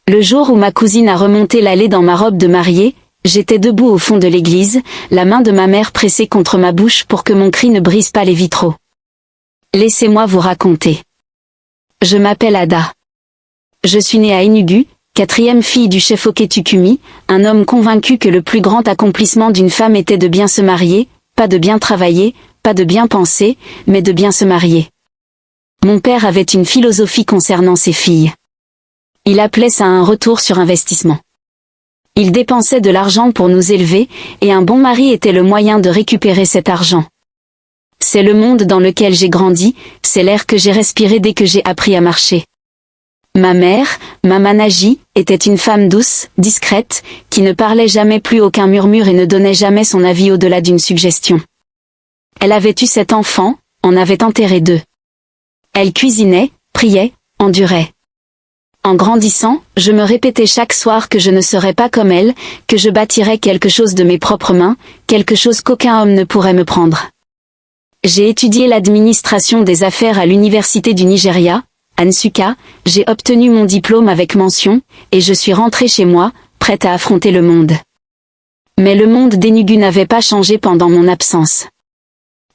Le jour où ma cousine a remonté l'allée dans ma robe de mariée, j'étais debout au fond de l'église, la main de ma mère pressée contre ma bouche pour que mon cri ne brise pas les vitraux. Laissez-moi vous raconter. Je m'appelle Ada. Je suis née à Enugu, 4e fille du chef Okechukwu, un homme convaincu que le plus grand accomplissement d'une femme était de bien se marier, pas de bien travailler, pas de bien penser, mais de bien se marier. Mon père avait une philosophie concernant ses filles. Il appelait ça un retour sur investissement. Il dépensait de l'argent pour nous élever, et un bon mari était le moyen de récupérer cet argent. C'est le monde dans lequel j'ai grandi, c'est l'air que j'ai respiré dès que j'ai appris à marcher. Ma mère, Maman Naji, était une femme douce, discrète, qui ne parlait jamais plus aucun murmure et ne donnait jamais son avis au-delà d'une suggestion. Elle avait eu 7 enfants, en avait enterré 2. Elle cuisinait, priait, endurait. En grandissant, je me répétais chaque soir que je ne serais pas comme elle, que je bâtirais quelque chose de mes propres mains, quelque chose qu'aucun homme ne pourrait me prendre. J'ai étudié l'administration des affaires à l'université du Nigeria, à Nsukka, j'ai obtenu mon diplôme avec mention, et je suis rentrée chez moi, prête à affronter le monde. Mais le monde d'Enugu n'avait pas changé pendant mon absence.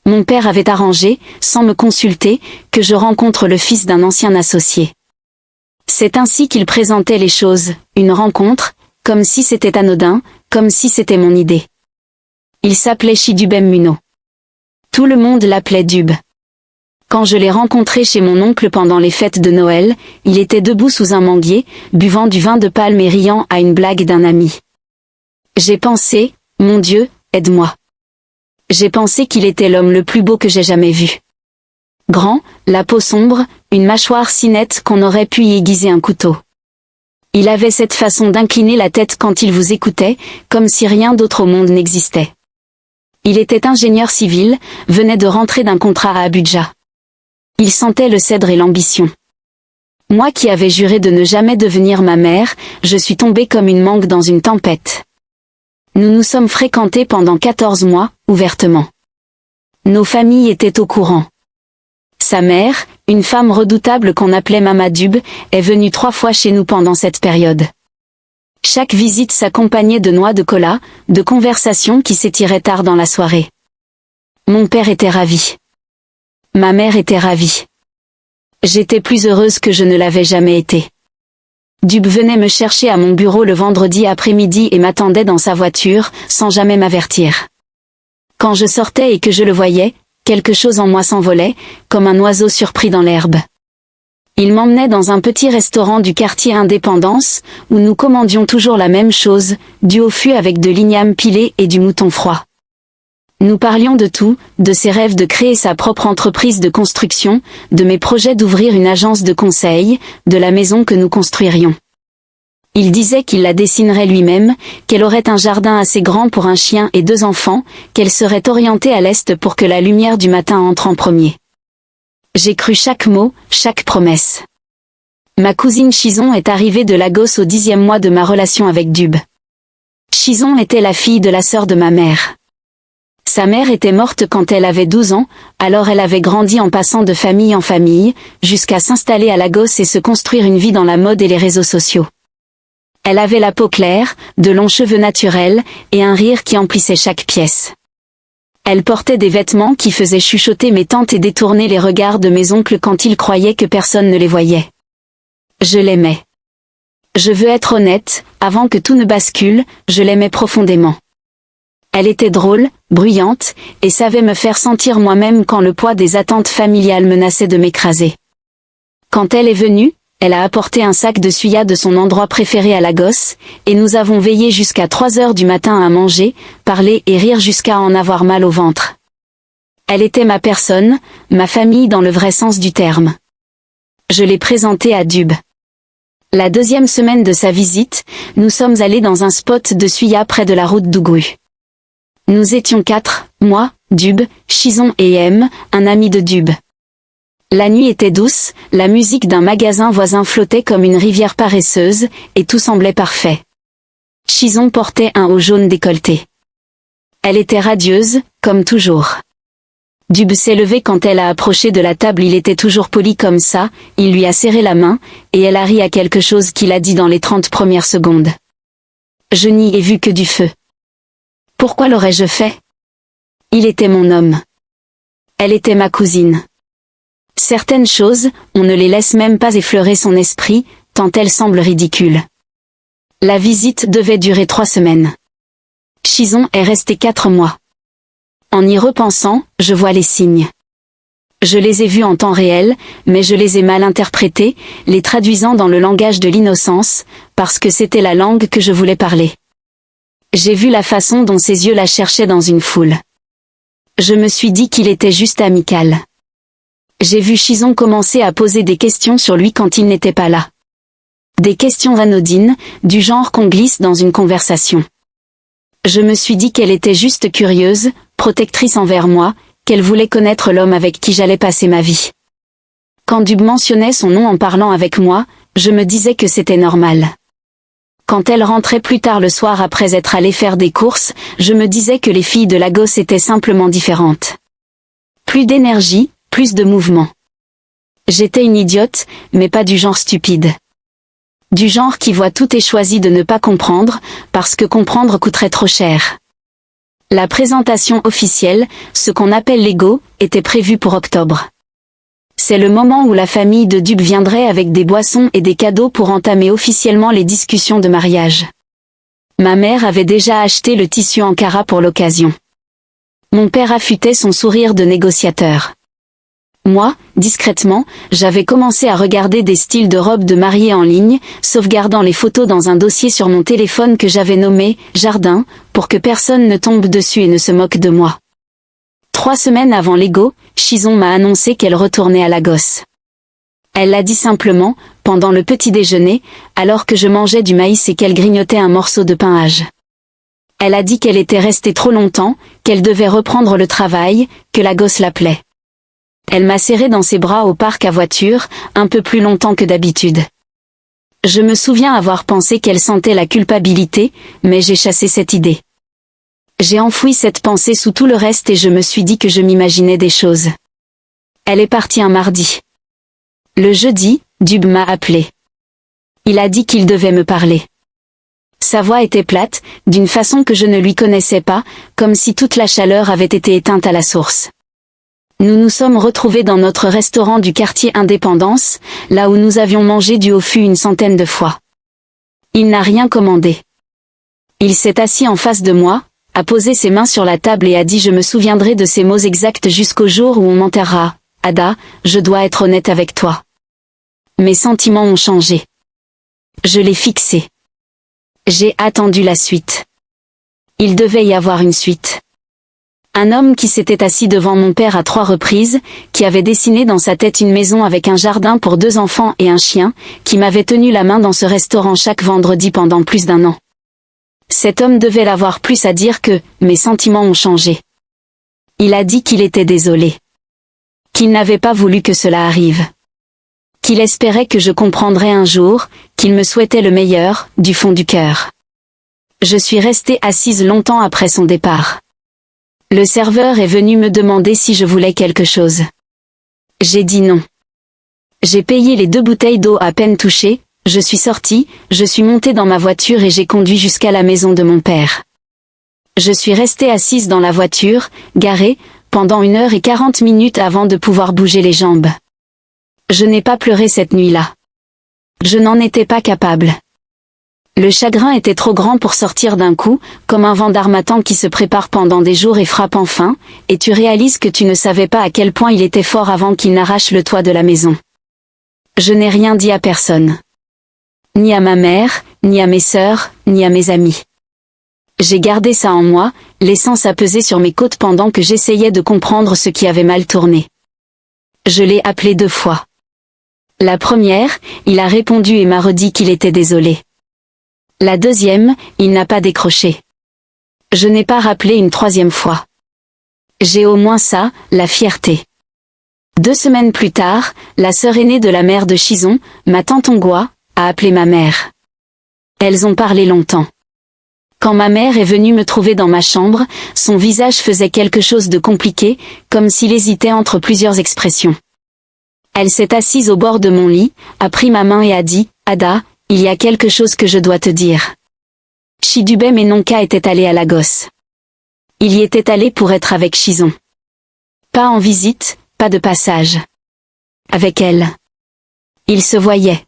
Mon père avait arrangé, sans me consulter, que je rencontre le fils d'un ancien associé. C'est ainsi qu'il présentait les choses, une rencontre, comme si c'était anodin, comme si c'était mon idée. Il s'appelait Chidubem Muno. Tout le monde l'appelait Dub. Quand je l'ai rencontré chez mon oncle pendant les fêtes de Noël, il était debout sous un manguier, buvant du vin de palme et riant à une blague d'un ami. J'ai pensé, mon Dieu, aide-moi. J'ai pensé qu'il était l'homme le plus beau que j'ai jamais vu. Grand, la peau sombre, une mâchoire si nette qu'on aurait pu y aiguiser un couteau. Il avait cette façon d'incliner la tête quand il vous écoutait, comme si rien d'autre au monde n'existait. Il était ingénieur civil, venait de rentrer d'un contrat à Abuja. Il sentait le cèdre et l'ambition. Moi qui avais juré de ne jamais devenir ma mère, je suis tombée comme une mangue dans une tempête. Nous nous sommes fréquentés pendant 14 mois, ouvertement. Nos familles étaient au courant. Sa mère, une femme redoutable qu'on appelait Mama Dub, est venue 3 fois chez nous pendant cette période. Chaque visite s'accompagnait de noix de cola, de conversations qui s'étiraient tard dans la soirée. Mon père était ravi. Ma mère était ravie. J'étais plus heureuse que je ne l'avais jamais été. Dub venait me chercher à mon bureau le vendredi après-midi et m'attendait dans sa voiture, sans jamais m'avertir. Quand je sortais et que je le voyais, quelque chose en moi s'envolait, comme un oiseau surpris dans l'herbe. Il m'emmenait dans un petit restaurant du quartier Indépendance, où nous commandions toujours la même chose, du haut-fût avec de l'igname pilé et du mouton froid. Nous parlions de tout, de ses rêves de créer sa propre entreprise de construction, de mes projets d'ouvrir une agence de conseil, de la maison que nous construirions. Il disait qu'il la dessinerait lui-même, qu'elle aurait un jardin assez grand pour un chien et 2 enfants, qu'elle serait orientée à l'est pour que la lumière du matin entre en premier. J'ai cru chaque mot, chaque promesse. Ma cousine Chison est arrivée de Lagos au 10e mois de ma relation avec Dub. Chison était la fille de la sœur de ma mère. Sa mère était morte quand elle avait 12 ans, alors elle avait grandi en passant de famille en famille, jusqu'à s'installer à Lagos et se construire une vie dans la mode et les réseaux sociaux. Elle avait la peau claire, de longs cheveux naturels, et un rire qui emplissait chaque pièce. Elle portait des vêtements qui faisaient chuchoter mes tantes et détourner les regards de mes oncles quand ils croyaient que personne ne les voyait. Je l'aimais. Je veux être honnête, avant que tout ne bascule, je l'aimais profondément. Elle était drôle, bruyante, et savait me faire sentir moi-même quand le poids des attentes familiales menaçait de m'écraser. Quand elle est venue, elle a apporté un sac de suya de son endroit préféré à Lagos, et nous avons veillé jusqu'à 3 heures du matin à manger, parler et rire jusqu'à en avoir mal au ventre. Elle était ma personne, ma famille dans le vrai sens du terme. Je l'ai présentée à Dub. La 2e semaine de sa visite, nous sommes allés dans un spot de suya près de la route d'Ougru. Nous étions 4, moi, Dub, Chison et M, un ami de Dub. La nuit était douce, la musique d'un magasin voisin flottait comme une rivière paresseuse, et tout semblait parfait. Chison portait un haut jaune décolleté. Elle était radieuse, comme toujours. Dub s'est levé quand elle a approché de la table. Il était toujours poli comme ça, il lui a serré la main, et elle a ri à quelque chose qu'il a dit dans les 30 premières secondes. Je n'y ai vu que du feu. Pourquoi l'aurais-je fait? Il était mon homme. Elle était ma cousine. Certaines choses, on ne les laisse même pas effleurer son esprit, tant elles semblent ridicules. La visite devait durer 3 semaines. Shizon est resté 4 mois. En y repensant, je vois les signes. Je les ai vus en temps réel, mais je les ai mal interprétés, les traduisant dans le langage de l'innocence, parce que c'était la langue que je voulais parler. J'ai vu la façon dont ses yeux la cherchaient dans une foule. Je me suis dit qu'il était juste amical. J'ai vu Shizon commencer à poser des questions sur lui quand il n'était pas là. Des questions anodines, du genre qu'on glisse dans une conversation. Je me suis dit qu'elle était juste curieuse, protectrice envers moi, qu'elle voulait connaître l'homme avec qui j'allais passer ma vie. Quand Dub mentionnait son nom en parlant avec moi, je me disais que c'était normal. Quand elle rentrait plus tard le soir après être allée faire des courses, je me disais que les filles de Lagos étaient simplement différentes. Plus d'énergie, plus de mouvement. J'étais une idiote, mais pas du genre stupide. Du genre qui voit tout et choisit de ne pas comprendre, parce que comprendre coûterait trop cher. La présentation officielle, ce qu'on appelle l'ego, était prévue pour octobre. C'est le moment où la famille de Dub viendrait avec des boissons et des cadeaux pour entamer officiellement les discussions de mariage. Ma mère avait déjà acheté le tissu Ankara pour l'occasion. Mon père affûtait son sourire de négociateur. Moi, discrètement, j'avais commencé à regarder des styles de robes de mariée en ligne, sauvegardant les photos dans un dossier sur mon téléphone que j'avais nommé « Jardin », pour que personne ne tombe dessus et ne se moque de moi. 3 semaines avant l'ego, Shizon m'a annoncé qu'elle retournait à Lagos. Elle l'a dit simplement, pendant le petit déjeuner, alors que je mangeais du maïs et qu'elle grignotait un morceau de pain âge. Elle a dit qu'elle était restée trop longtemps, qu'elle devait reprendre le travail, que Lagos l'appelait. Elle m'a serré dans ses bras au parc à voiture, un peu plus longtemps que d'habitude. Je me souviens avoir pensé qu'elle sentait la culpabilité, mais j'ai chassé cette idée. J'ai enfoui cette pensée sous tout le reste et je me suis dit que je m'imaginais des choses. Elle est partie un mardi. Le jeudi, Dub m'a appelé. Il a dit qu'il devait me parler. Sa voix était plate, d'une façon que je ne lui connaissais pas, comme si toute la chaleur avait été éteinte à la source. Nous nous sommes retrouvés dans notre restaurant du quartier Indépendance, là où nous avions mangé du Hoffu une centaine de fois. Il n'a rien commandé. Il s'est assis en face de moi, a posé ses mains sur la table et a dit « Je me souviendrai de ces mots exacts jusqu'au jour où on m'enterrera. Ada, je dois être honnête avec toi. » Mes sentiments ont changé. Je l'ai fixé. J'ai attendu la suite. Il devait y avoir une suite. Un homme qui s'était assis devant mon père à 3 reprises, qui avait dessiné dans sa tête une maison avec un jardin pour 2 enfants et un chien, qui m'avait tenu la main dans ce restaurant chaque vendredi pendant plus d'1 an. Cet homme devait l'avoir plus à dire que mes sentiments ont changé. Il a dit qu'il était désolé. Qu'il n'avait pas voulu que cela arrive. Qu'il espérait que je comprendrais un jour, qu'il me souhaitait le meilleur, du fond du cœur. Je suis restée assise longtemps après son départ. Le serveur est venu me demander si je voulais quelque chose. J'ai dit non. J'ai payé les 2 bouteilles d'eau à peine touchées, je suis sortie, je suis montée dans ma voiture et j'ai conduit jusqu'à la maison de mon père. Je suis restée assise dans la voiture, garée, pendant 1h40 avant de pouvoir bouger les jambes. Je n'ai pas pleuré cette nuit-là. Je n'en étais pas capable. Le chagrin était trop grand pour sortir d'un coup, comme un vent d'harmattan qui se prépare pendant des jours et frappe enfin, et tu réalises que tu ne savais pas à quel point il était fort avant qu'il n'arrache le toit de la maison. Je n'ai rien dit à personne. Ni à ma mère, ni à mes sœurs, ni à mes amis. J'ai gardé ça en moi, laissant ça peser sur mes côtes pendant que j'essayais de comprendre ce qui avait mal tourné. Je l'ai appelé 2 fois. La première, il a répondu et m'a redit qu'il était désolé. La deuxième, il n'a pas décroché. Je n'ai pas rappelé une 3e fois. J'ai au moins ça, la fierté. 2 semaines plus tard, la sœur aînée de la mère de Shizon, ma tante Ongwa, a appelé ma mère. Elles ont parlé longtemps. Quand ma mère est venue me trouver dans ma chambre, son visage faisait quelque chose de compliqué, comme s'il hésitait entre plusieurs expressions. Elle s'est assise au bord de mon lit, a pris ma main et a dit « Ada, il y a quelque chose que je dois te dire. » Chidubem et Nonka étaient allés à Lagos. Il y était allé pour être avec Chison. Pas en visite, pas de passage. Avec elle. Ils se voyaient.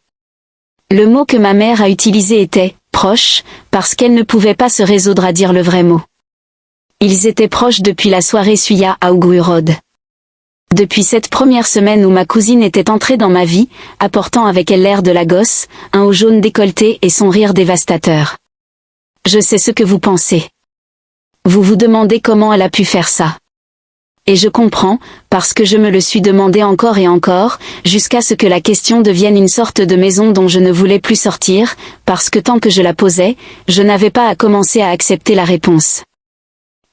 Le mot que ma mère a utilisé était « proche », parce qu'elle ne pouvait pas se résoudre à dire le vrai mot. Ils étaient proches depuis la soirée Suya à Ougui Road. Depuis cette première semaine où ma cousine était entrée dans ma vie, apportant avec elle l'air de Lagos, un haut jaune décolleté et son rire dévastateur. Je sais ce que vous pensez. Vous vous demandez comment elle a pu faire ça. Et je comprends, parce que je me le suis demandé encore et encore, jusqu'à ce que la question devienne une sorte de maison dont je ne voulais plus sortir, parce que tant que je la posais, je n'avais pas à commencer à accepter la réponse.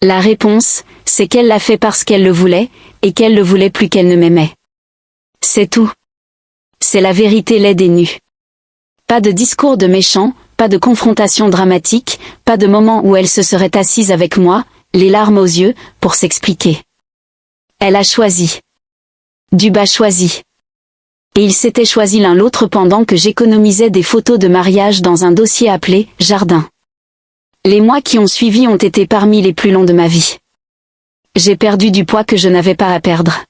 La réponse, c'est qu'elle l'a fait parce qu'elle le voulait, et qu'elle le voulait plus qu'elle ne m'aimait. C'est tout. C'est la vérité laide et nue. Pas de discours de méchant, pas de confrontation dramatique, pas de moment où elle se serait assise avec moi, les larmes aux yeux, pour s'expliquer. Elle a choisi. Duba choisi. Et ils s'étaient choisis l'un l'autre pendant que j'économisais des photos de mariage dans un dossier appelé « Jardin ». Les mois qui ont suivi ont été parmi les plus longs de ma vie. J'ai perdu du poids que je n'avais pas à perdre.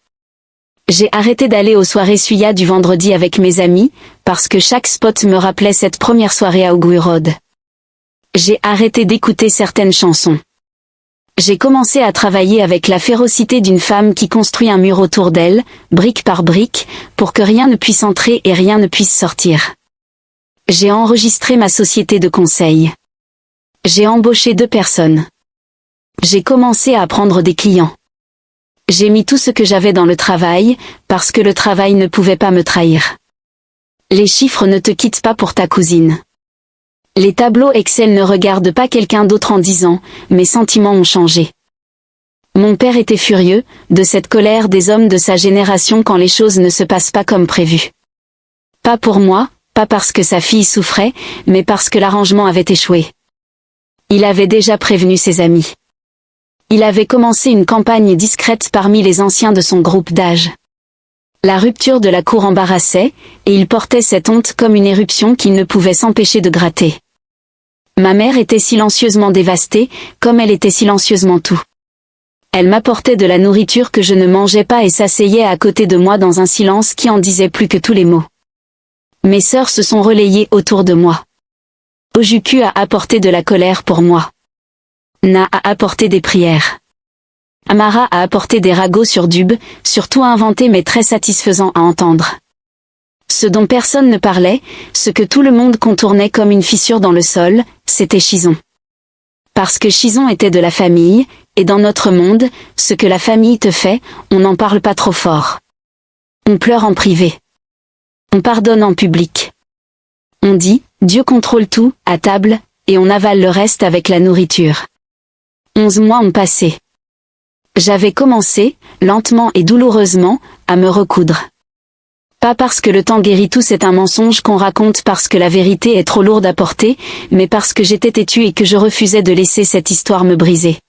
J'ai arrêté d'aller aux soirées Suya du vendredi avec mes amis, parce que chaque spot me rappelait cette première soirée à Ougui Road. J'ai arrêté d'écouter certaines chansons. J'ai commencé à travailler avec la férocité d'une femme qui construit un mur autour d'elle, brique par brique, pour que rien ne puisse entrer et rien ne puisse sortir. J'ai enregistré ma société de conseil. J'ai embauché 2 personnes. J'ai commencé à prendre des clients. J'ai mis tout ce que j'avais dans le travail, parce que le travail ne pouvait pas me trahir. Les chiffres ne te quittent pas pour ta cousine. Les tableaux Excel ne regardent pas quelqu'un d'autre en disant « mes sentiments ont changé ». Mon père était furieux, de cette colère des hommes de sa génération quand les choses ne se passent pas comme prévu. Pas pour moi, pas parce que sa fille souffrait, mais parce que l'arrangement avait échoué. Il avait déjà prévenu ses amis. Il avait commencé une campagne discrète parmi les anciens de son groupe d'âge. La rupture de la cour embarrassait, et il portait cette honte comme une éruption qu'il ne pouvait s'empêcher de gratter. Ma mère était silencieusement dévastée, comme elle était silencieusement tout. Elle m'apportait de la nourriture que je ne mangeais pas et s'asseyait à côté de moi dans un silence qui en disait plus que tous les mots. Mes sœurs se sont relayées autour de moi. Ojuku a apporté de la colère pour moi. Na a apporté des prières. Amara a apporté des ragots sur Dub, surtout inventés mais très satisfaisants à entendre. Ce dont personne ne parlait, ce que tout le monde contournait comme une fissure dans le sol, c'était Chison. Parce que Chison était de la famille, et dans notre monde, ce que la famille te fait, on n'en parle pas trop fort. On pleure en privé. On pardonne en public. On dit, Dieu contrôle tout, à table, et on avale le reste avec la nourriture. 11 mois ont passé. J'avais commencé, lentement et douloureusement, à me recoudre. Pas parce que le temps guérit tout, c'est un mensonge qu'on raconte parce que la vérité est trop lourde à porter, mais parce que j'étais têtue et que je refusais de laisser cette histoire me briser.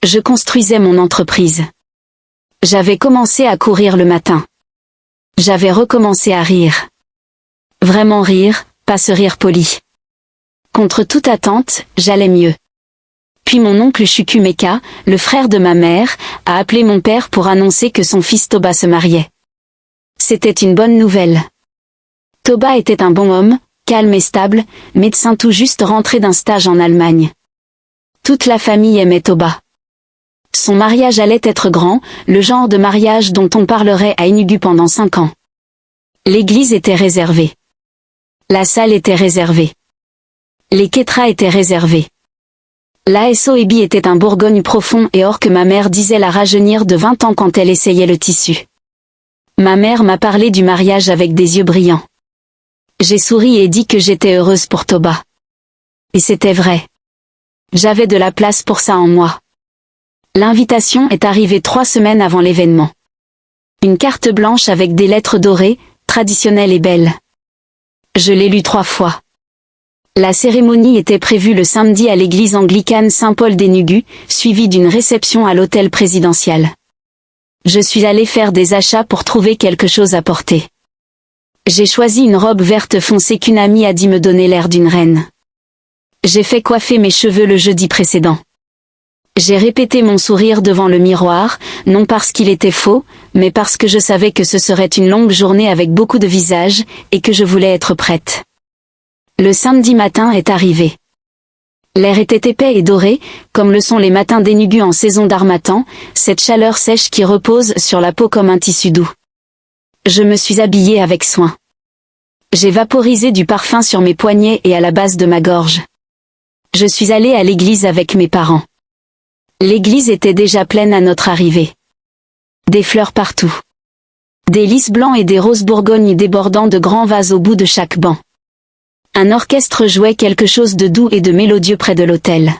Je construisais mon entreprise. J'avais commencé à courir le matin. J'avais recommencé à rire. Vraiment rire, pas ce rire poli. Contre toute attente, j'allais mieux. Puis mon oncle Chukwumeka, le frère de ma mère, a appelé mon père pour annoncer que son fils Toba se mariait. C'était une bonne nouvelle. Toba était un bon homme, calme et stable, médecin tout juste rentré d'un stage en Allemagne. Toute la famille aimait Toba. Son mariage allait être grand, le genre de mariage dont on parlerait à Enugu pendant 5 ans. L'église était réservée. La salle était réservée. Les ketras étaient réservés. L'ASO Ebi était un Bourgogne profond et or que ma mère disait la rajeunir de 20 ans quand elle essayait le tissu. Ma mère m'a parlé du mariage avec des yeux brillants. J'ai souri et dit que j'étais heureuse pour Toba. Et c'était vrai. J'avais de la place pour ça en moi. L'invitation est arrivée 3 semaines avant l'événement. Une carte blanche avec des lettres dorées, traditionnelle et belle. Je l'ai lue 3 fois. La cérémonie était prévue le samedi à l'église anglicane Saint-Paul-des-Nugus, suivie d'une réception à l'hôtel présidentiel. Je suis allée faire des achats pour trouver quelque chose à porter. J'ai choisi une robe verte foncée qu'une amie a dit me donner l'air d'une reine. J'ai fait coiffer mes cheveux le jeudi précédent. J'ai répété mon sourire devant le miroir, non parce qu'il était faux, mais parce que je savais que ce serait une longue journée avec beaucoup de visages, et que je voulais être prête. Le samedi matin est arrivé. L'air était épais et doré, comme le sont les matins d'Enugu en saison d'harmattan, cette chaleur sèche qui repose sur la peau comme un tissu doux. Je me suis habillée avec soin. J'ai vaporisé du parfum sur mes poignets et à la base de ma gorge. Je suis allée à l'église avec mes parents. L'église était déjà pleine à notre arrivée. Des fleurs partout. Des lys blancs et des roses bourgognes débordant de grands vases au bout de chaque banc. Un orchestre jouait quelque chose de doux et de mélodieux près de l'autel.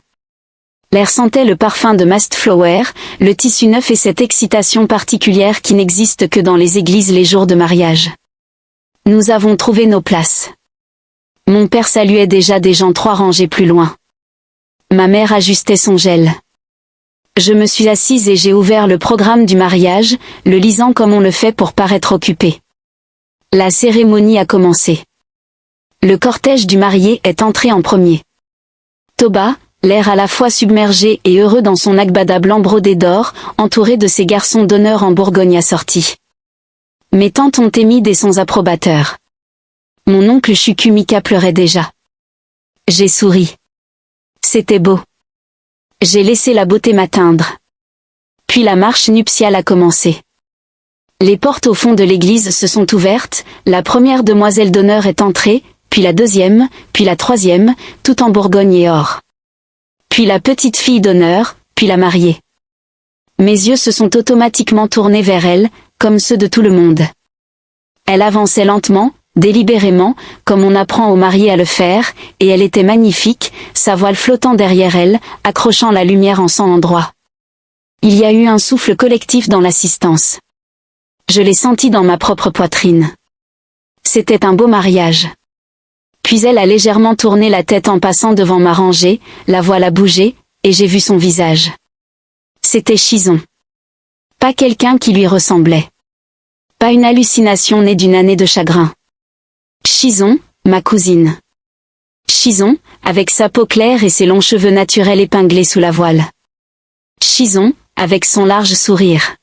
L'air sentait le parfum de mast flower, le tissu neuf et cette excitation particulière qui n'existe que dans les églises les jours de mariage. Nous avons trouvé nos places. Mon père saluait déjà des gens 3 rangées plus loin. Ma mère ajustait son gel. Je me suis assise et j'ai ouvert le programme du mariage, le lisant comme on le fait pour paraître occupé. La cérémonie a commencé. Le cortège du marié est entré en premier. Toba, l'air à la fois submergé et heureux dans son agbada blanc brodé d'or, entouré de ses garçons d'honneur en Bourgogne assortis. Mes tantes ont émis des sons approbateurs. Mon oncle Chukumika pleurait déjà. J'ai souri. C'était beau. J'ai laissé la beauté m'atteindre. Puis la marche nuptiale a commencé. Les portes au fond de l'église se sont ouvertes, la première demoiselle d'honneur est entrée, puis la deuxième, puis la troisième, tout en Bourgogne et or. Puis la petite fille d'honneur, puis la mariée. Mes yeux se sont automatiquement tournés vers elle, comme ceux de tout le monde. Elle avançait lentement, délibérément, comme on apprend aux mariés à le faire, et elle était magnifique, sa voile flottant derrière elle, accrochant la lumière en son endroit. Il y a eu un souffle collectif dans l'assistance. Je l'ai senti dans ma propre poitrine. C'était un beau mariage. Puis elle a légèrement tourné la tête en passant devant ma rangée, la voile a bougé, et j'ai vu son visage. C'était Chison. Pas quelqu'un qui lui ressemblait. Pas une hallucination née d'une année de chagrin. Chison, ma cousine. Chison, avec sa peau claire et ses longs cheveux naturels épinglés sous la voile. Chison, avec son large sourire.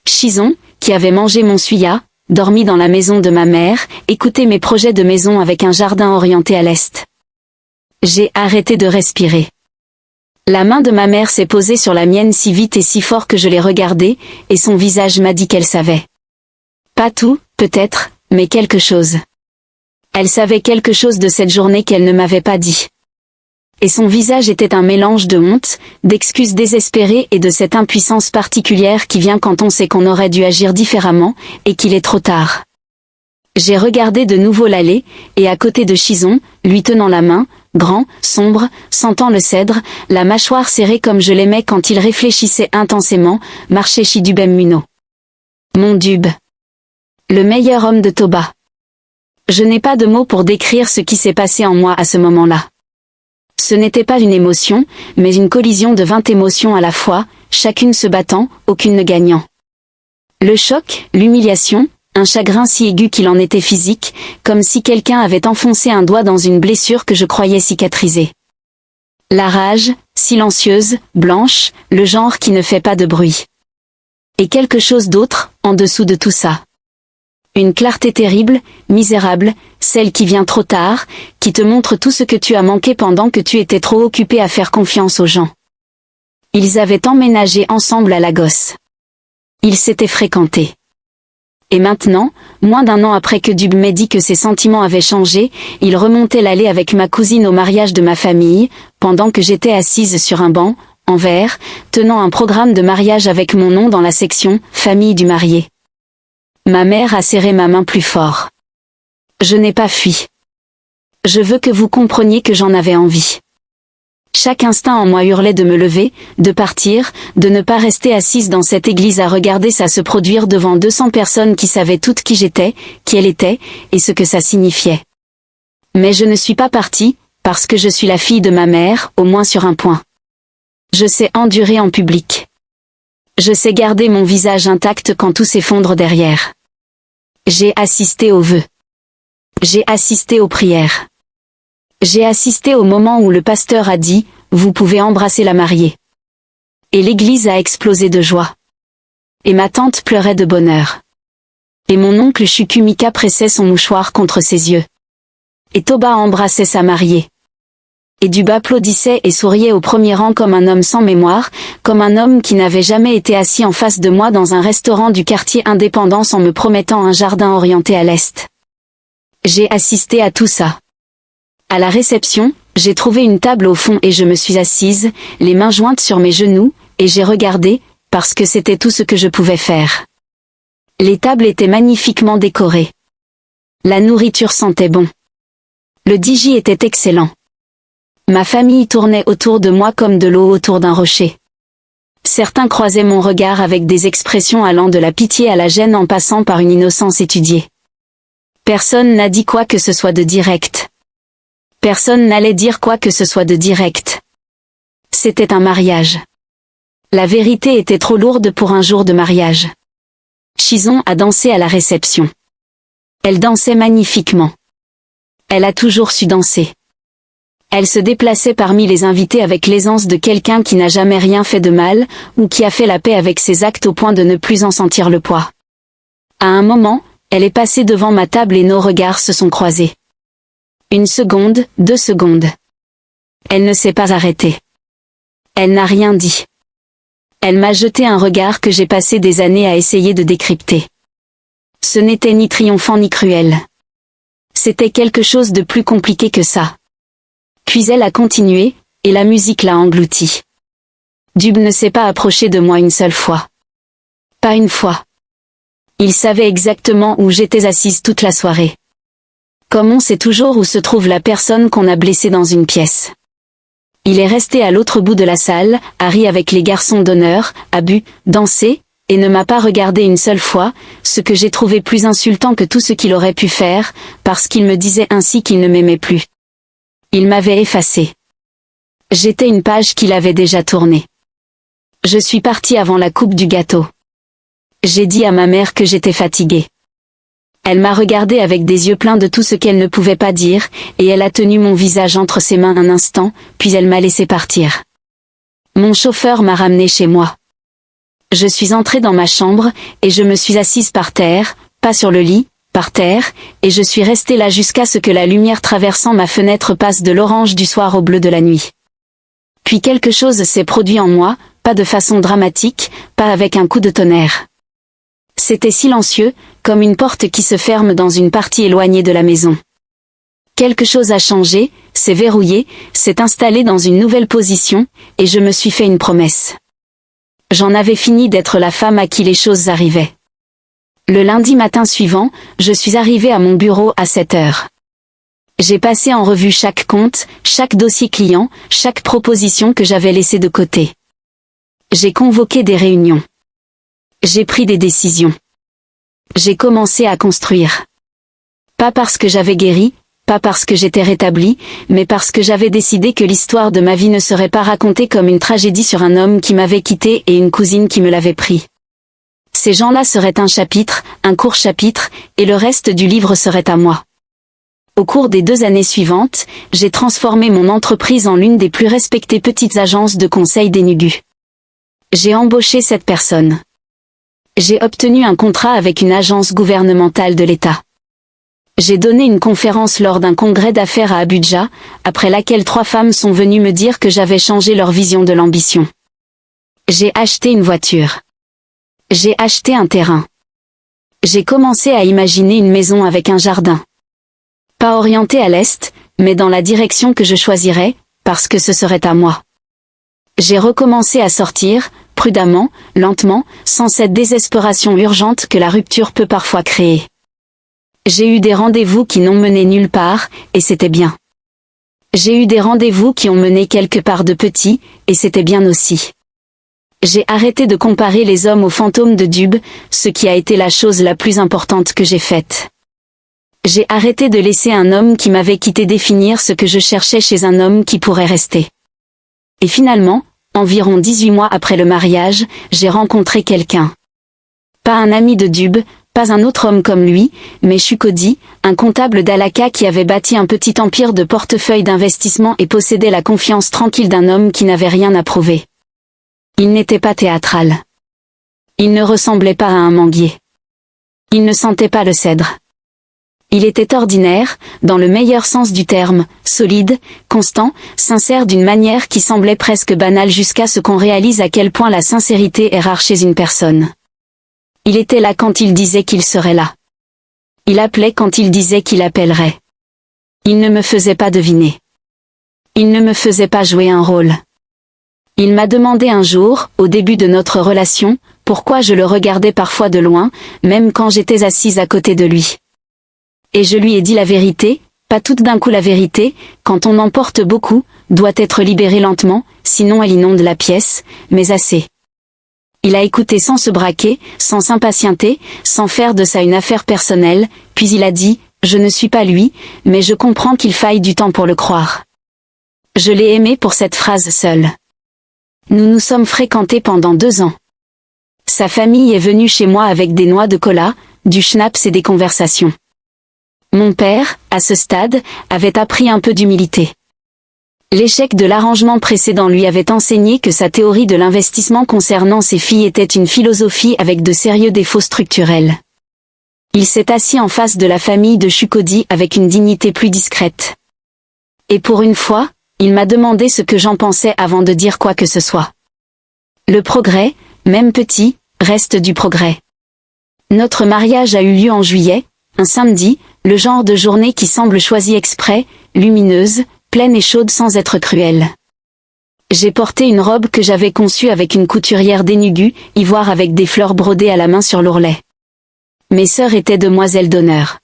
Chison, qui avait mangé mon suya, dormi dans la maison de ma mère, écouté mes projets de maison avec un jardin orienté à l'est. J'ai arrêté de respirer. La main de ma mère s'est posée sur la mienne si vite et si fort que je l'ai regardée, et son visage m'a dit qu'elle savait. Pas tout, peut-être, mais quelque chose. Elle savait quelque chose de cette journée qu'elle ne m'avait pas dit. Et son visage était un mélange de honte, d'excuses désespérées et de cette impuissance particulière qui vient quand on sait qu'on aurait dû agir différemment, et qu'il est trop tard. J'ai regardé de nouveau l'allée, et à côté de Chison, lui tenant la main, grand, sombre, sentant le cèdre, la mâchoire serrée comme je l'aimais quand il réfléchissait intensément, marchait Chidubem Muno. Mon Dub. Le meilleur homme de Toba. Je n'ai pas de mots pour décrire ce qui s'est passé en moi à ce moment-là. Ce n'était pas une émotion, mais une collision de 20 émotions à la fois, chacune se battant, aucune ne gagnant. Le choc, l'humiliation, un chagrin si aigu qu'il en était physique, comme si quelqu'un avait enfoncé un doigt dans une blessure que je croyais cicatriser. La rage, silencieuse, blanche, le genre qui ne fait pas de bruit. Et quelque chose d'autre, en dessous de tout ça. Une clarté terrible, misérable, celle qui vient trop tard, qui te montre tout ce que tu as manqué pendant que tu étais trop occupé à faire confiance aux gens. Ils avaient emménagé ensemble à Lagos. Ils s'étaient fréquentés. Et maintenant, moins d'1 an après que Dub m'ait dit que ses sentiments avaient changé, il remontait l'allée avec ma cousine au mariage de ma famille, pendant que j'étais assise sur un banc, en verre, tenant un programme de mariage avec mon nom dans la section « Famille du marié ». Ma mère a serré ma main plus fort. Je n'ai pas fui. Je veux que vous compreniez que j'en avais envie. Chaque instinct en moi hurlait de me lever, de partir, de ne pas rester assise dans cette église à regarder ça se produire devant 200 personnes qui savaient toutes qui j'étais, qui elle était, et ce que ça signifiait. Mais je ne suis pas partie, parce que je suis la fille de ma mère, au moins sur un point. Je sais endurer en public. Je sais garder mon visage intact quand tout s'effondre derrière. J'ai assisté aux vœux. J'ai assisté aux prières. J'ai assisté au moment où le pasteur a dit « Vous pouvez embrasser la mariée ». Et l'église a explosé de joie. Et ma tante pleurait de bonheur. Et mon oncle Chukwumika pressait son mouchoir contre ses yeux. Et Toba embrassait sa mariée. Et Duba applaudissait et souriait au premier rang comme un homme sans mémoire, comme un homme qui n'avait jamais été assis en face de moi dans un restaurant du quartier Indépendance en me promettant un jardin orienté à l'est. J'ai assisté à tout ça. À la réception, j'ai trouvé une table au fond et je me suis assise, les mains jointes sur mes genoux, et j'ai regardé, parce que c'était tout ce que je pouvais faire. Les tables étaient magnifiquement décorées. La nourriture sentait bon. Le DJ était excellent. Ma famille tournait autour de moi comme de l'eau autour d'un rocher. Certains croisaient mon regard avec des expressions allant de la pitié à la gêne en passant par une innocence étudiée. Personne n'a dit quoi que ce soit de direct. Personne n'allait dire quoi que ce soit de direct. C'était un mariage. La vérité était trop lourde pour un jour de mariage. Chison a dansé à la réception. Elle dansait magnifiquement. Elle a toujours su danser. Elle se déplaçait parmi les invités avec l'aisance de quelqu'un qui n'a jamais rien fait de mal, ou qui a fait la paix avec ses actes au point de ne plus en sentir le poids. À un moment, elle est passée devant ma table et nos regards se sont croisés. 1 seconde, 2 secondes. Elle ne s'est pas arrêtée. Elle n'a rien dit. Elle m'a jeté un regard que j'ai passé des années à essayer de décrypter. Ce n'était ni triomphant ni cruel. C'était quelque chose de plus compliqué que ça. Puis elle a continué, et la musique l'a englouti. Dub ne s'est pas approché de moi une seule fois. Pas une fois. Il savait exactement où j'étais assise toute la soirée. Comme on sait toujours où se trouve la personne qu'on a blessée dans une pièce. Il est resté à l'autre bout de la salle, a ri avec les garçons d'honneur, a bu, dansé, et ne m'a pas regardé une seule fois, ce que j'ai trouvé plus insultant que tout ce qu'il aurait pu faire, parce qu'il me disait ainsi qu'il ne m'aimait plus. Il m'avait effacé. J'étais une page qu'il avait déjà tournée. Je suis partie avant la coupe du gâteau. J'ai dit à ma mère que j'étais fatiguée. Elle m'a regardé avec des yeux pleins de tout ce qu'elle ne pouvait pas dire, et elle a tenu mon visage entre ses mains un instant, puis elle m'a laissé partir. Mon chauffeur m'a ramené chez moi. Je suis entrée dans ma chambre, et je me suis assise par terre, pas sur le lit, par terre, et je suis restée là jusqu'à ce que la lumière traversant ma fenêtre passe de l'orange du soir au bleu de la nuit. Puis quelque chose s'est produit en moi, pas de façon dramatique, pas avec un coup de tonnerre. C'était silencieux, comme une porte qui se ferme dans une partie éloignée de la maison. Quelque chose a changé, s'est verrouillé, s'est installé dans une nouvelle position, et je me suis fait une promesse. J'en avais fini d'être la femme à qui les choses arrivaient. Le lundi matin suivant, je suis arrivée à mon bureau à 7 heures. J'ai passé en revue chaque compte, chaque dossier client, chaque proposition que j'avais laissée de côté. J'ai convoqué des réunions. J'ai pris des décisions. J'ai commencé à construire. Pas parce que j'avais guéri, pas parce que j'étais rétablie, mais parce que j'avais décidé que l'histoire de ma vie ne serait pas racontée comme une tragédie sur un homme qui m'avait quittée et une cousine qui me l'avait pris. Ces gens-là seraient un chapitre, un court chapitre, et le reste du livre serait à moi. Au cours des 2 années suivantes, j'ai transformé mon entreprise en l'une des plus respectées petites agences de conseil d'Enugu. J'ai embauché cette personne. J'ai obtenu un contrat avec une agence gouvernementale de l'État. J'ai donné une conférence lors d'un congrès d'affaires à Abuja, après laquelle 3 femmes sont venues me dire que j'avais changé leur vision de l'ambition. J'ai acheté une voiture. J'ai acheté un terrain. J'ai commencé à imaginer une maison avec un jardin. Pas orienté à l'est, mais dans la direction que je choisirais, parce que ce serait à moi. J'ai recommencé à sortir, prudemment, lentement, sans cette désespération urgente que la rupture peut parfois créer. J'ai eu des rendez-vous qui n'ont mené nulle part, et c'était bien. J'ai eu des rendez-vous qui ont mené quelque part de petit, et c'était bien aussi. J'ai arrêté de comparer les hommes aux fantômes de Dub, ce qui a été la chose la plus importante que j'ai faite. J'ai arrêté de laisser un homme qui m'avait quitté définir ce que je cherchais chez un homme qui pourrait rester. Et finalement, environ 18 mois après le mariage, j'ai rencontré quelqu'un. Pas un ami de Dub, pas un autre homme comme lui, mais Shukodi, un comptable d'Alaka qui avait bâti un petit empire de portefeuille d'investissement et possédait la confiance tranquille d'un homme qui n'avait rien à prouver. Il n'était pas théâtral. Il ne ressemblait pas à un manguier. Il ne sentait pas le cèdre. Il était ordinaire, dans le meilleur sens du terme, solide, constant, sincère d'une manière qui semblait presque banale jusqu'à ce qu'on réalise à quel point la sincérité est rare chez une personne. Il était là quand il disait qu'il serait là. Il appelait quand il disait qu'il appellerait. Il ne me faisait pas deviner. Il ne me faisait pas jouer un rôle. Il m'a demandé un jour, au début de notre relation, pourquoi je le regardais parfois de loin, même quand j'étais assise à côté de lui. Et je lui ai dit la vérité, pas toute d'un coup la vérité, quand on en porte beaucoup, doit être libérée lentement, sinon elle inonde la pièce, mais assez. Il a écouté sans se braquer, sans s'impatienter, sans faire de ça une affaire personnelle, puis il a dit, je ne suis pas lui, mais je comprends qu'il faille du temps pour le croire. Je l'ai aimé pour cette phrase seule. Nous nous sommes fréquentés pendant 2 ans. Sa famille est venue chez moi avec des noix de cola, du schnapps et des conversations. Mon père, à ce stade, avait appris un peu d'humilité. L'échec de l'arrangement précédent lui avait enseigné que sa théorie de l'investissement concernant ses filles était une philosophie avec de sérieux défauts structurels. Il s'est assis en face de la famille de Shukodi avec une dignité plus discrète. Et pour une fois, il m'a demandé ce que j'en pensais avant de dire quoi que ce soit. Le progrès, même petit, reste du progrès. Notre mariage a eu lieu en juillet, un samedi, le genre de journée qui semble choisie exprès, lumineuse, pleine et chaude sans être cruelle. J'ai porté une robe que j'avais conçue avec une couturière dénudue, ivoire avec des fleurs brodées à la main sur l'ourlet. Mes sœurs étaient demoiselles d'honneur.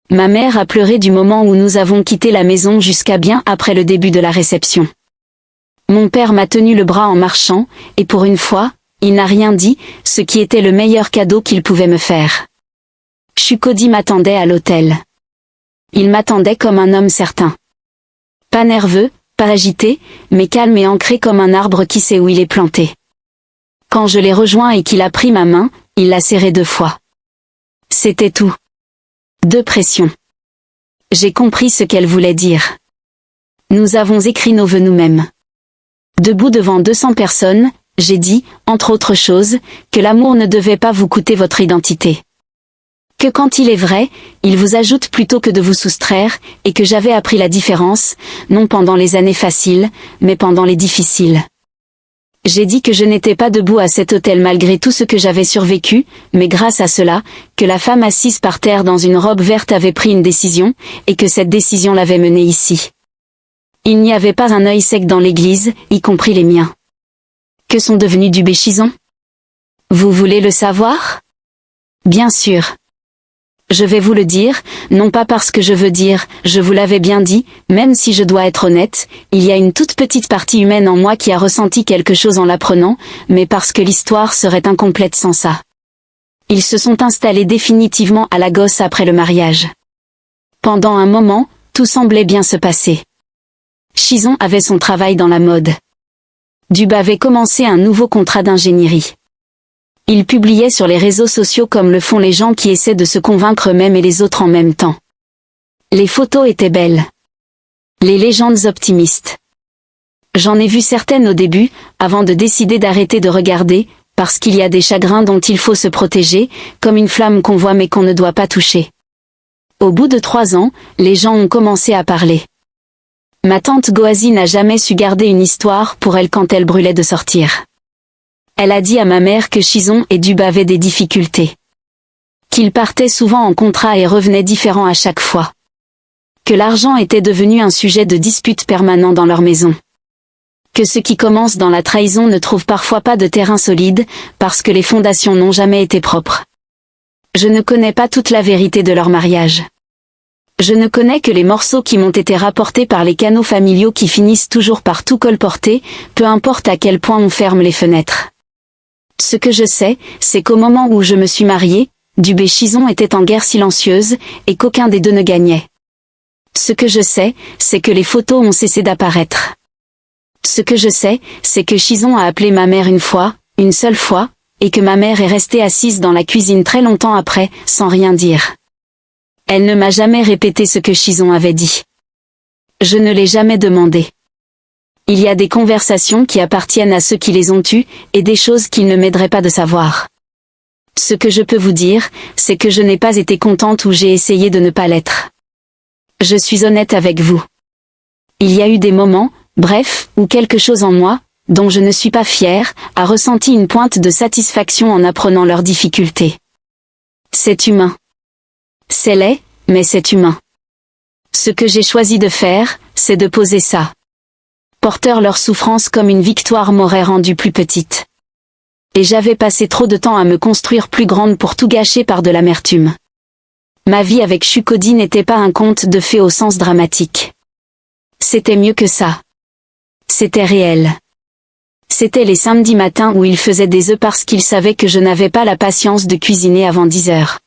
Ma mère a pleuré du moment où nous avons quitté la maison jusqu'à bien après le début de la réception. Mon père m'a tenu le bras en marchant, et pour une fois, il n'a rien dit, ce qui était le meilleur cadeau qu'il pouvait me faire. Shukodi m'attendait à l'hôtel. Il m'attendait comme un homme certain. Pas nerveux, pas agité, mais calme et ancré comme un arbre qui sait où il est planté. Quand je l'ai rejoint et qu'il a pris ma main, il l'a serrée 2 fois. C'était tout. 2 pressions. J'ai compris ce qu'elle voulait dire. Nous avons écrit nos vœux nous-mêmes. Debout devant 200 personnes, j'ai dit, entre autres choses, que l'amour ne devait pas vous coûter votre identité. Que quand il est vrai, il vous ajoute plutôt que de vous soustraire, et que j'avais appris la différence, non pendant les années faciles, mais pendant les difficiles. J'ai dit que je n'étais pas debout à cet hôtel malgré tout ce que j'avais survécu, mais grâce à cela, que la femme assise par terre dans une robe verte avait pris une décision, et que cette décision l'avait menée ici. Il n'y avait pas un œil sec dans l'église, y compris les miens. Que sont devenus Dub et Chison? Vous voulez le savoir? Bien sûr. Je vais vous le dire, non pas parce que je veux dire, je vous l'avais bien dit, même si je dois être honnête, il y a une toute petite partie humaine en moi qui a ressenti quelque chose en l'apprenant, mais parce que l'histoire serait incomplète sans ça. Ils se sont installés définitivement à Lagos après le mariage. Pendant un moment, tout semblait bien se passer. Chison avait son travail dans la mode. Dub avait commencé un nouveau contrat d'ingénierie. Il publiait sur les réseaux sociaux comme le font les gens qui essaient de se convaincre eux-mêmes et les autres en même temps. Les photos étaient belles. Les légendes optimistes. J'en ai vu certaines au début, avant de décider d'arrêter de regarder, parce qu'il y a des chagrins dont il faut se protéger, comme une flamme qu'on voit mais qu'on ne doit pas toucher. Au bout de 3 ans, les gens ont commencé à parler. Ma tante Goazi n'a jamais su garder une histoire pour elle quand elle brûlait de sortir. Elle a dit à ma mère que Chison et Dub avaient des difficultés. Qu'ils partaient souvent en contrat et revenaient différents à chaque fois. Que l'argent était devenu un sujet de dispute permanent dans leur maison. Que ce qui commence dans la trahison ne trouve parfois pas de terrain solide, parce que les fondations n'ont jamais été propres. Je ne connais pas toute la vérité de leur mariage. Je ne connais que les morceaux qui m'ont été rapportés par les canaux familiaux qui finissent toujours par tout colporter, peu importe à quel point on ferme les fenêtres. Ce que je sais, c'est qu'au moment où je me suis mariée, Dub et Chison étaient en guerre silencieuse, et qu'aucun des deux ne gagnait. Ce que je sais, c'est que les photos ont cessé d'apparaître. Ce que je sais, c'est que Chison a appelé ma mère une fois, une seule fois, et que ma mère est restée assise dans la cuisine très longtemps après, sans rien dire. Elle ne m'a jamais répété ce que Chison avait dit. Je ne l'ai jamais demandé. Il y a des conversations qui appartiennent à ceux qui les ont eues, et des choses qu'il ne m'aiderait pas de savoir. Ce que je peux vous dire, c'est que je n'ai pas été contente ou j'ai essayé de ne pas l'être. Je suis honnête avec vous. Il y a eu des moments, bref, où quelque chose en moi, dont je ne suis pas fière, a ressenti une pointe de satisfaction en apprenant leurs difficultés. C'est humain. C'est laid, mais c'est humain. Ce que j'ai choisi de faire, c'est de poser ça. Porteur leur souffrance comme une victoire m'aurait rendue plus petite. Et j'avais passé trop de temps à me construire plus grande pour tout gâcher par de l'amertume. Ma vie avec Chukwudi n'était pas un conte de fées au sens dramatique. C'était mieux que ça. C'était réel. C'était les samedis matins où il faisait des œufs parce qu'il savait que je n'avais pas la patience de cuisiner avant 10 heures.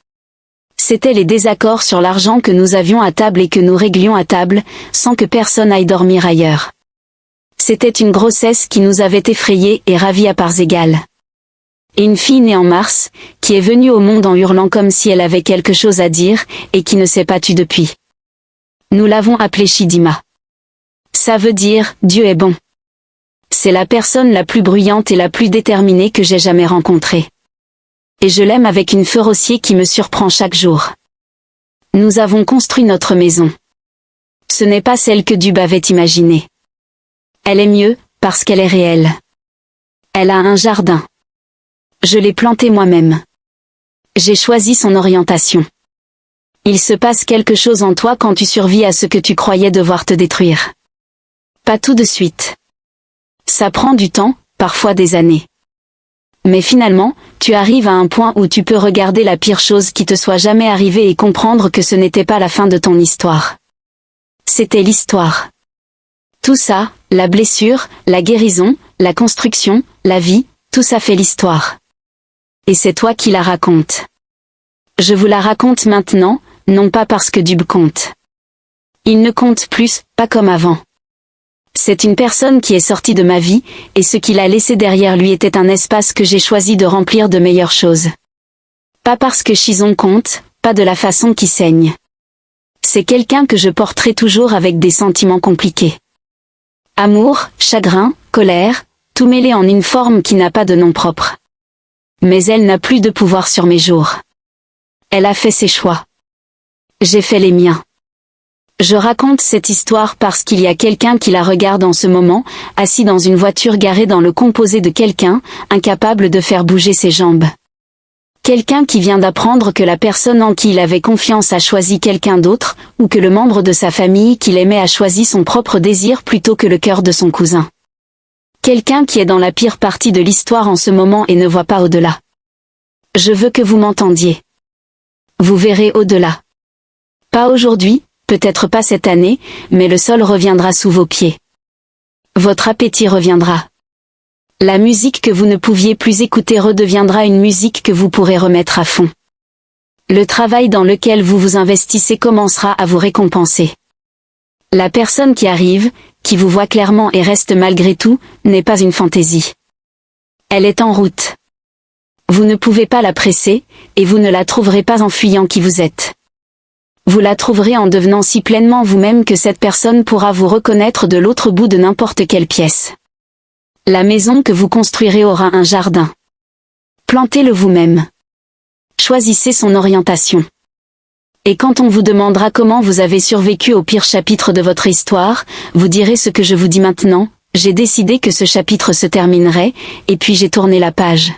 C'était les désaccords sur l'argent que nous avions à table et que nous réglions à table, sans que personne aille dormir ailleurs. C'était une grossesse qui nous avait effrayés et ravis à parts égales. Et une fille née en mars, qui est venue au monde en hurlant comme si elle avait quelque chose à dire, et qui ne s'est pas tue depuis. Nous l'avons appelée Chidima. Ça veut dire « Dieu est bon ». C'est la personne la plus bruyante et la plus déterminée que j'ai jamais rencontrée. Et je l'aime avec une férocité qui me surprend chaque jour. Nous avons construit notre maison. Ce n'est pas celle que Dub avait imaginée. Elle est mieux, parce qu'elle est réelle. Elle a un jardin. Je l'ai planté moi-même. J'ai choisi son orientation. Il se passe quelque chose en toi quand tu survis à ce que tu croyais devoir te détruire. Pas tout de suite. Ça prend du temps, parfois des années. Mais finalement, tu arrives à un point où tu peux regarder la pire chose qui te soit jamais arrivée et comprendre que ce n'était pas la fin de ton histoire. C'était l'histoire. Tout ça, la blessure, la guérison, la construction, la vie, tout ça fait l'histoire. Et c'est toi qui la racontes. Je vous la raconte maintenant, non pas parce que Dub compte. Il ne compte plus, pas comme avant. C'est une personne qui est sortie de ma vie, et ce qu'il a laissé derrière lui était un espace que j'ai choisi de remplir de meilleures choses. Pas parce que Chison compte, pas de la façon qui saigne. C'est quelqu'un que je porterai toujours avec des sentiments compliqués. Amour, chagrin, colère, tout mêlé en une forme qui n'a pas de nom propre. Mais elle n'a plus de pouvoir sur mes jours. Elle a fait ses choix. J'ai fait les miens. Je raconte cette histoire parce qu'il y a quelqu'un qui la regarde en ce moment, assis dans une voiture garée dans le composé de quelqu'un, incapable de faire bouger ses jambes. Quelqu'un qui vient d'apprendre que la personne en qui il avait confiance a choisi quelqu'un d'autre, ou que le membre de sa famille qu'il aimait a choisi son propre désir plutôt que le cœur de son cousin. Quelqu'un qui est dans la pire partie de l'histoire en ce moment et ne voit pas au-delà. Je veux que vous m'entendiez. Vous verrez au-delà. Pas aujourd'hui, peut-être pas cette année, mais le sol reviendra sous vos pieds. Votre appétit reviendra. La musique que vous ne pouviez plus écouter redeviendra une musique que vous pourrez remettre à fond. Le travail dans lequel vous vous investissez commencera à vous récompenser. La personne qui arrive, qui vous voit clairement et reste malgré tout, n'est pas une fantaisie. Elle est en route. Vous ne pouvez pas la presser, et vous ne la trouverez pas en fuyant qui vous êtes. Vous la trouverez en devenant si pleinement vous-même que cette personne pourra vous reconnaître de l'autre bout de n'importe quelle pièce. La maison que vous construirez aura un jardin. Plantez-le vous-même. Choisissez son orientation. Et quand on vous demandera comment vous avez survécu au pire chapitre de votre histoire, vous direz ce que je vous dis maintenant, j'ai décidé que ce chapitre se terminerait, et puis j'ai tourné la page.